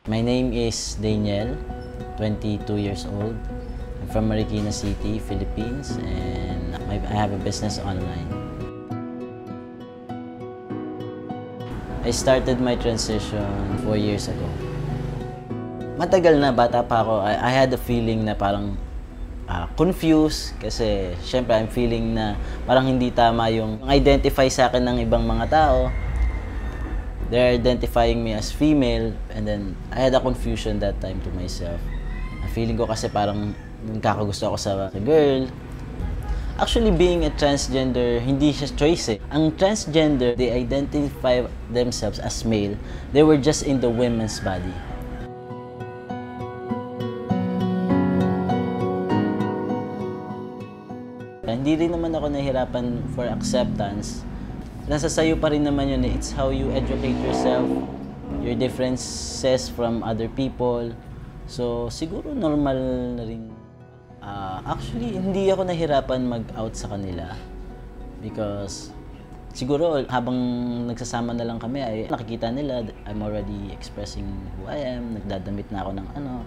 My name is Daniel, 22 years old. I'm from Marikina City, Philippines, and I have a business online. I started my transition 4 years ago. Matagal na, bata pa ako, I had a feeling na parang confused kasi syempre I'm feeling na parang hindi tama yung identify sa akin ng ibang mga tao. They're identifying me as female, and then I had a confusion that time to myself. Feeling ko kasi parang nagkakagusto ako sa girl. Actually, being a transgender, hindi siya choice eh. Ang transgender, they identify themselves as male. They were just in the women's body. Hindi rin naman ako nahirapan for acceptance. Nasa sayo pa rin naman yun eh. It's how you educate yourself, your differences from other people. So, siguro normal na rin. Actually, hindi ako nahirapan mag-out sa kanila. Because, siguro, habang nagsasama na lang kami, ay nakikita nila, I'm already expressing who I am, nagdadamit na ako ng ano.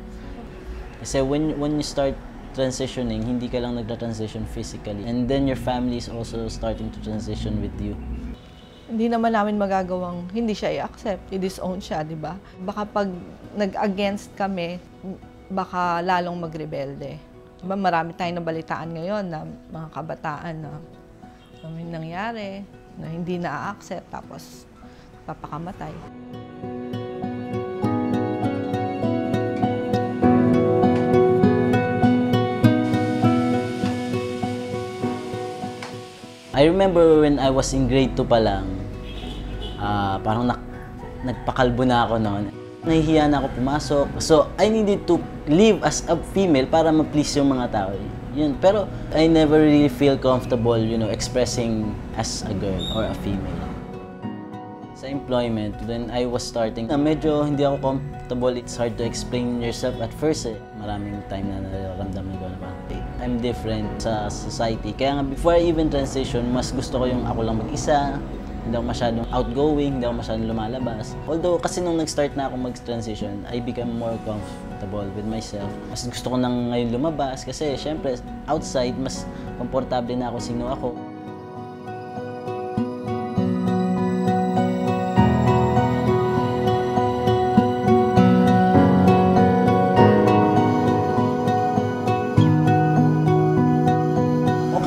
Kasi when you start transitioning, hindi ka lang nagda-transition physically. And then your family is also starting to transition with you. Hindi naman namin magagawang hindi siya i-accept, i-disown siya, di ba? Baka pag nag-against kami, baka lalong magrebelde. Diba, marami tayong nabalitaan ngayon na mga kabataan na may nangyari, na hindi na-accept, tapos papakamatay. I remember when I was in grade 2 pa lang, parang nagpakalbo na ako noon. Nahihiya na ako pumasok. So, I needed to live as a female para ma-please yung mga tao. Yun. Pero, I never really feel comfortable, you know, expressing as a girl or a female. Sa employment, when I was starting, medyo hindi ako comfortable. It's hard to explain yourself at first eh. Maraming time na nararamdaman ko na parang, I'm different sa society. Kaya nga, before I even transition, mas gusto ko yung ako lang mag-isa. Hindi ako masyadong outgoing, hindi ako masyadong lumalabas. Although, kasi nung nag-start na ako mag-transition, I became more comfortable with myself. Mas gusto ko nang ngayon lumabas kasi, syempre, outside, mas komportable na ako sino ako.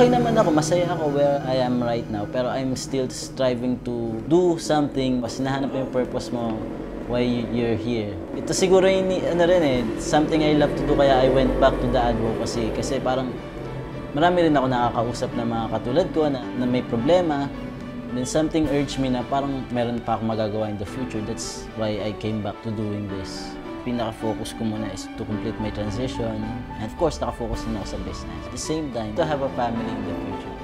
Okay naman ako, masaya ako where I am right now, pero I'm still striving to do something. Mas hinahanap yung purpose mo, why you're here. Ito siguro yung ano rin eh, something I love to do, kaya I went back to the advocacy. Kasi parang marami rin ako nakakausap na mga katulad ko na may problema. Then something urged me na parang meron pa akong magagawa in the future. That's why I came back to doing this. Pinaka-focus ko muna is to complete my transition. And of course, naka-focus din ako sa business. At the same time, to have a family in the future.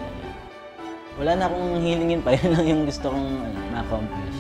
Wala na akong hilingin pa, yun lang yung gusto kong ma-accomplish.